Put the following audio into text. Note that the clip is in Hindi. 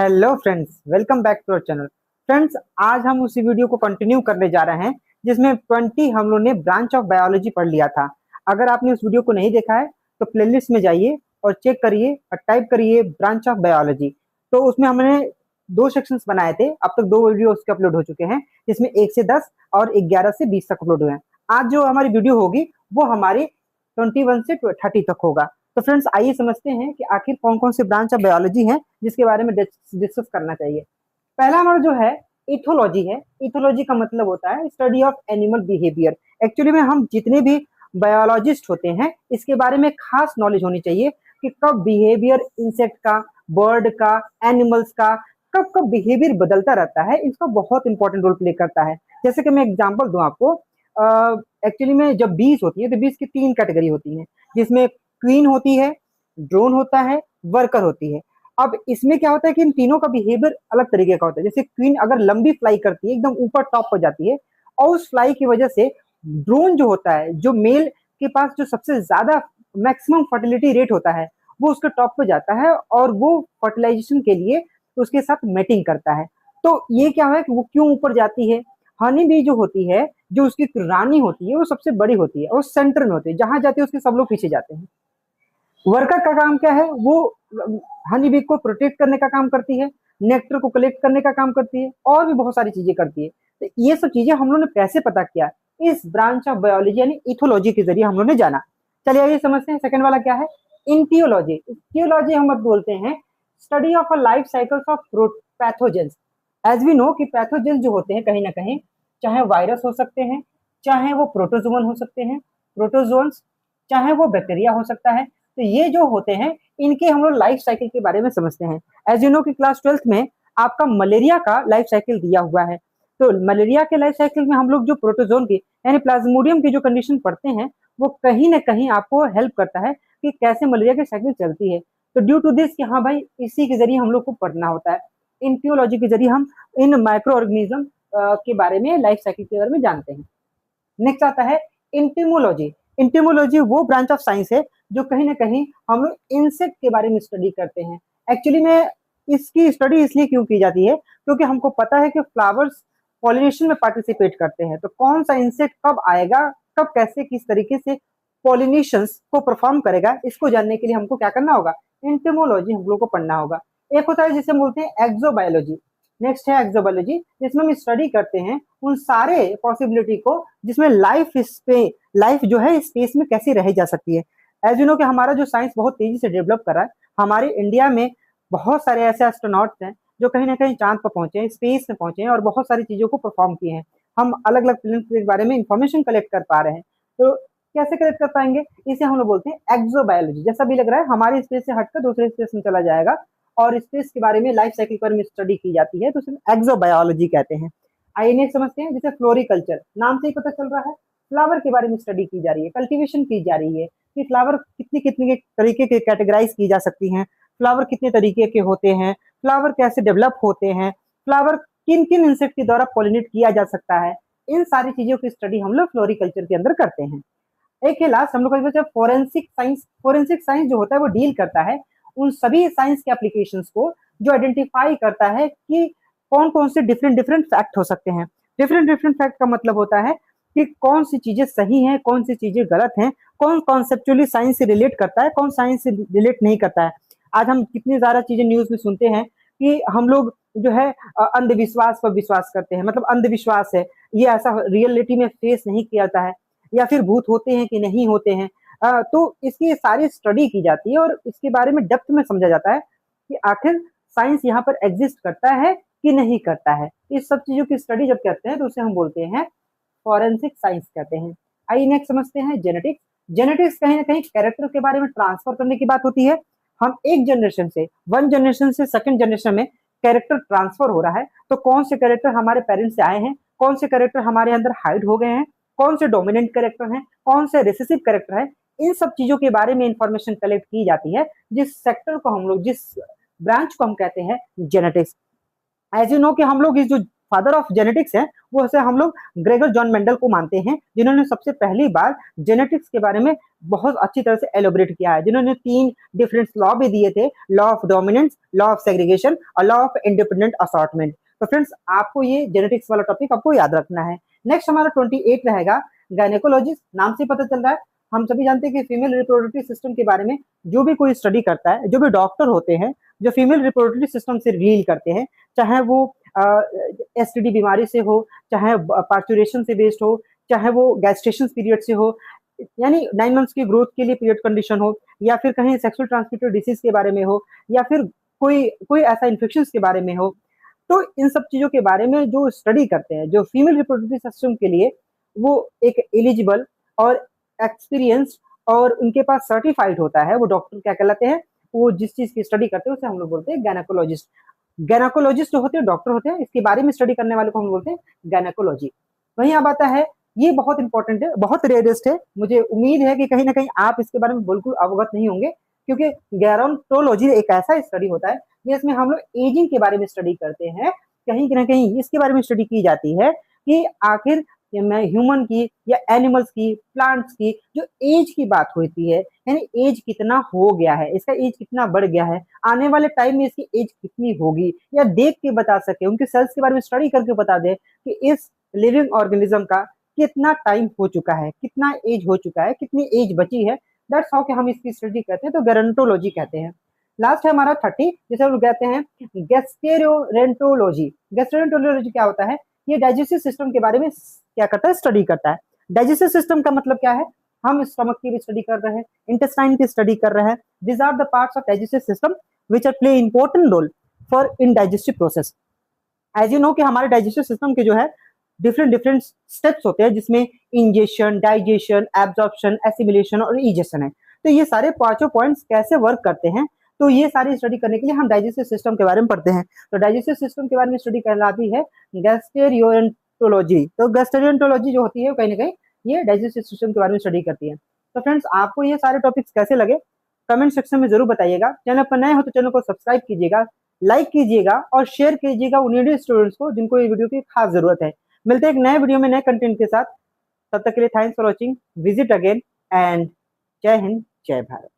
Hello friends, welcome back to our channel. Friends, आज हम उसी वीडियो को कंटिन्यू करने जा रहे हैं जिसमें 20 हम लोग ने ब्रांच ऑफ बायोलॉजी पढ़ लिया था। अगर आपने उस वीडियो को नहीं देखा है तो प्लेलिस्ट में जाइए और चेक करिए और टाइप करिए ब्रांच ऑफ बायोलॉजी। तो उसमें हमने दो सेक्शंस बनाए थे। अब तक दो वीडियो उसके अपलोड हो चुके हैं जिसमें 1 से 10 और 11 से 20 तक अपलोड हुए हैं। आज जो हमारी वीडियो होगी वो हमारी 21 से 30 तक होगा। तो फ्रेंड्स, आइए समझते हैं कि आखिर कौन कौन से ब्रांच ऑफ बायोलॉजी हैं जिसके बारे में डिस्कस करना चाहिए। पहला हमारा जो है इथोलॉजी है। इथोलॉजी का मतलब होता है study of animal behaviour. Actually में हम जितने भी बायोलॉजिस्ट होते हैं इसके बारे में खास नॉलेज होनी चाहिए कि कब बिहेवियर इंसेक्ट का, बर्ड का, एनिमल्स का कब कब बिहेवियर बदलता रहता है। इसका बहुत इंपॉर्टेंट रोल प्ले करता है। जैसे कि मैं एग्जांपल दूं आपको, एक्चुअली में जब बीज होती है तो बीज की 3 कैटेगरी होती है जिसमें क्वीन होती है, ड्रोन होता है, वर्कर होती है। अब इसमें क्या होता है कि इन तीनों का बिहेवियर अलग तरीके का होता है। जैसे क्वीन अगर लंबी फ्लाई करती है, एकदम ऊपर टॉप पर जाती है, और उस फ्लाई की वजह से ड्रोन जो होता है, जो मेल के पास जो सबसे ज्यादा मैक्सिमम फर्टिलिटी रेट होता है, वो उसके टॉप पे जाता है और वो फर्टिलाइजेशन के लिए उसके साथ मेटिंग करता है। तो ये क्या है कि वो क्यों ऊपर जाती है। हनी बी जो होती है, जो उसकी रानी होती है, वो सबसे बड़ी होती है और सेंटर में होती है। जहां जाती है उसके सब लोग पीछे जाते हैं। वर्कर का काम क्या है? वो हनी बी को प्रोटेक्ट करने का काम करती है, नेक्टर को कलेक्ट करने का काम करती है, और भी बहुत सारी चीजें करती है। तो ये सब चीजें हम लोगों ने कैसे पता किया? इस ब्रांच ऑफ बायोलॉजी यानी इथोलॉजी के जरिए हम लोगों ने जाना। चलिए आइए समझते हैं। सेकंड वाला क्या है? इंटियोलॉजी। इंटियोलॉजी हम बोलते हैं study of a life cycles of pathogens. As we know कि पैथोजेंस जो होते हैं कहीं ना कहीं, चाहे वायरस हो सकते हैं, चाहे वो प्रोटोजोवन हो सकते हैं, प्रोटोजोन्स, चाहे वो बैक्टीरिया हो सकता है। तो ये जो होते हैं इनके हम लोग लाइफ साइकिल के बारे में समझते हैं। एज यू नो कि क्लास 12th में आपका मलेरिया का लाइफ साइकिल दिया हुआ है। तो मलेरिया के लाइफ साइकिल में हम लोग जो प्रोटोजोन की यानी प्लाज्मोडियम की जो कंडीशन पढ़ते हैं वो कहीं ना कहीं आपको हेल्प करता है कि कैसे मलेरिया की साइकिल चलती है। तो ड्यू टू दिस कि हाँ भाई, इसी के जरिए हम लोग को पढ़ना होता है। इंटियोलॉजी के जरिए हम इन माइक्रो ऑर्गेनिज्म के बारे में, लाइफ साइकिल के बारे में जानते हैं। नेक्स्ट आता है इंटिमोलॉजी। इंटिमोलॉजी वो ब्रांच ऑफ साइंस है जो कहीं ना कहीं हम लोग इंसेक्ट के बारे में स्टडी करते हैं। एक्चुअली में इसकी स्टडी इसलिए क्यों की जाती है क्योंकि हमको पता है कि फ्लावर्स पॉलिनेशन में पार्टिसिपेट करते हैं। तो कौन सा इंसेक्ट कब आएगा, कब कैसे किस तरीके से पॉलिनेशन को परफॉर्म करेगा, इसको जानने के लिए हमको क्या करना होगा? इंटिमोलॉजी हम लोग को पढ़ना होगा। एक होता है जिसे हम बोलते हैं एक्सोबायोलॉजी। नेक्स्ट है एक्सोबायोलॉजी, जिसमें हम स्टडी करते हैं उन सारे पॉसिबिलिटी को जिसमें लाइफ जो है स्पेस में कैसे रह जा सकती है। एज यू नो कि हमारा जो साइंस बहुत तेजी से डेवलप कर रहा है, हमारे इंडिया में बहुत सारे ऐसे एस्ट्रोनॉट्स हैं जो कहीं ना कहीं चांद पर पहुंचे हैं, स्पेस में पहुंचे हैं और बहुत सारी चीजों को परफॉर्म किए हैं। हम अलग अलग प्लेनेट के बारे में इंफॉर्मेशन कलेक्ट कर पा रहे हैं। तो कैसे कलेक्ट कर पाएंगे? इसे हम लोग बोलते हैं एक्सोबायोलॉजी। जैसा भी लग रहा है हमारे स्पेस से हटकर दूसरे स्पेस में चला जाएगा और स्पेस के बारे में, लाइफ साइकिल के बारे में स्टडी की जाती है, तो उसे एक्सोबायोलॉजी कहते हैं। आइए नेक्स्ट समझते हैं। जैसे फ्लोरिकल्चर, नाम से ही पता चल रहा है फ्लावर के बारे में स्टडी की जा रही है, कल्टीवेशन की जा रही है कि फ्लावर कितने कितने तरीके के कैटेगराइज की जा सकती हैं, फ्लावर कितने तरीके के होते हैं, फ्लावर कैसे डेवलप होते हैं, फ्लावर किन किन इंसेक्ट के द्वारा पॉलिनेट किया जा सकता है। इन सारी चीजों की स्टडी हम लोग फ्लोरिकल्चर के अंदर करते हैं। एक है लास्ट हम लोग का फोरेंसिक साइंस। फोरेंसिक साइंस जो होता है वो डील करता है उन सभी साइंस के एप्लीकेशंस को, जो आइडेंटिफाई करता है कि कौन कौन से डिफरेंट डिफरेंट फैक्ट हो सकते हैं। डिफरेंट डिफरेंट फैक्ट का मतलब होता है कि कौन सी चीजें सही हैं, कौन सी चीजें गलत हैं, कौन कॉन्सेप्चुअली साइंस से रिलेट करता है, कौन साइंस से रिलेट नहीं करता है। आज हम कितनी ज्यादा चीजें न्यूज में सुनते हैं कि हम लोग जो है अंधविश्वास पर विश्वास करते हैं, मतलब अंधविश्वास है, ये ऐसा रियलिटी में फेस नहीं किया जाता है, या फिर भूत होते हैं कि नहीं होते हैं। तो इसकी सारी स्टडी की जाती है और इसके बारे में डेप्थ में समझा जाता है कि आखिर साइंस यहाँ पर एग्जिस्ट करता है कि नहीं करता है। इस सब चीजों की स्टडी जब करते हैं तो उसे हम बोलते हैं फॉरेंसिक साइंस कहते हैं। आइए नेक्स्ट समझते हैं जेनेटिक्स। जेनेटिक्स कहीं ना कहीं कैरेक्टर के बारे में ट्रांसफर करने की बात होती है। हम एक जनरेशन से, वन जनरेशन से सेकंड जनरेशन में कैरेक्टर ट्रांसफर हो रहा है, तो कौन से कैरेक्टर हमारे पेरेंट्स से आए हैं, कौन से कैरेक्टर हमारे अंदर हाइड हो गए हैं, कौन से डोमिनेंट कैरेक्टर हैं, कौन से रिसेसिव कैरेक्टर है, इन सब चीजों के बारे में इंफॉर्मेशन कलेक्ट की जाती है, जिस सेक्टर को हम लोग, जिस ब्रांच को हम कहते हैं जेनेटिक्स। एज यू नो कि हम लोग इस जो फादर ऑफ जेनेटिक्स हैं वो से हम लोग ग्रेगर जॉन मेंडल को मानते हैं, जिन्होंने सबसे पहली बार जेनेटिक्स के बारे में बहुत अच्छी तरह से एलोबरेट किया है, जिन्होंने 3 डिफरेंट लॉ भी दिए थे, law of dominance, law of segregation और लॉ ऑफ इंडिपेंडेंट असॉर्टमेंट। तो फ्रेंड्स आपको ये जेनेटिक्स वाला टॉपिक आपको याद रखना है। नेक्स्ट हमारा 28 रहेगा गायनेकोलॉजिस्ट। नाम से पता चल रहा है, हम सभी जानते हैं कि फीमेल रिप्रोडक्टिव सिस्टम के बारे में जो भी कोई स्टडी करता है, जो भी डॉक्टर होते हैं जो फीमेल रिप्रोडक्टिव सिस्टम से डील करते हैं, चाहे वो एसटीडी बीमारी से हो, चाहे पार्चुरेशन से बेस्ड हो, चाहे वो गैस्ट्रेशन पीरियड से हो, यानी 9 मंथ्स की ग्रोथ के लिए पीरियड कंडीशन हो, या फिर कहीं सेक्सुअल ट्रांसमिटेड डिसीज के बारे में हो, या फिर कोई कोई ऐसा इन्फेक्शन के बारे में हो, तो इन सब चीजों के बारे में जो स्टडी करते हैं, जो फीमेल रिप्रोडक्टिव सिस्टम के लिए वो एक एलिजिबल और एक्सपीरियंस्ड और उनके पास सर्टिफाइड होता है, वो डॉक्टर क्या कहलाते हैं, वो जिस चीज की स्टडी करते हैं उसे हम लोग बोलते हैं गायनेकोलॉजिस्ट। गायनेकोलॉजिस्ट जो होते हैं डॉक्टर होते हैं, इसके बारे में स्टडी करने वाले को हम बोलते हैं गायनेकोलॉजी। वहीं अब आता है, ये बहुत इंपॉर्टेंट है, बहुत रेयरेस्ट है, मुझे उम्मीद है कि कहीं ना कहीं आप इसके बारे में बिल्कुल अवगत नहीं होंगे, क्योंकि गेरोंटोलॉजी एक ऐसा स्टडी होता है जिसमें हम लोग एजिंग के बारे में स्टडी करते हैं। कहीं ना कहीं इसके बारे में स्टडी की जाती है कि आखिर ह्यूमन की या एनिमल्स की, प्लांट्स की जो एज की बात होती है, यानी एज कितना हो गया है, इसका एज कितना बढ़ गया है, आने वाले टाइम में इसकी एज कितनी होगी, या देख के बता सके, उनके सेल्स के बारे में स्टडी करके बता दे कि इस लिविंग ऑर्गेनिज्म का कितना टाइम हो चुका है, कितना एज हो चुका है, कितनी एज बची है। दैट्स हाउ कि हम इसकी स्टडी करते हैं, तो गेरोंटोलॉजी कहते हैं। लास्ट है हमारा 30, जिसे हम कहते हैं गैस्ट्रोएंटरोलॉजी। गैस्ट्रोएंटरोलॉजी क्या होता है, ये डाइजेस्टिव सिस्टम के बारे में क्या करता है, स्टडी करता है। डाइजेस्टिव सिस्टम का मतलब क्या है, हम स्टमक की भी स्टडी कर रहे हैं, इंटेस्टाइन की स्टडी कर रहे हैं। This are the parts of digestive system which are play important role for in digestive process. As you know कि हमारे डाइजेस्टिव सिस्टम के जो है डिफरेंट स्टेप्स होते हैं, जिसमें इंजेशन, डाइजेशन, एब्जॉर्प्शन, एसिमिलेशन और इजेशन है। तो ये सारे पांचों पॉइंट्स कैसे वर्क करते हैं, तो ये सारी स्टडी करने के लिए हम डाइजेस्टिव सिस्टम के बारे में पढ़ते हैं। तो डाइजेस्टिव सिस्टम के बारे में स्टडी कहलाती है गैस्ट्रोएंटरोलॉजी। तो गैस्ट्रोएंटरोलॉजी जो होती है कहीं ना कहीं ये डाइजेस्टिव सिस्टम के बारे में स्टडी करती है। तो फ्रेंड्स आपको ये सारे टॉपिक्स कैसे लगे कमेंट सेक्शन में जरूर बताइएगा। चैनल पर नए हो तो चैनल को सब्सक्राइब कीजिएगा, लाइक कीजिएगा और शेयर कीजिएगा उन इंडियन स्टूडेंट्स को जिनको ये वीडियो की खास जरूरत है। मिलते हैं एक नए वीडियो में नए कंटेंट के साथ, तब तक के लिए thanks for watching, visit again and जय हिंद, जय भारत।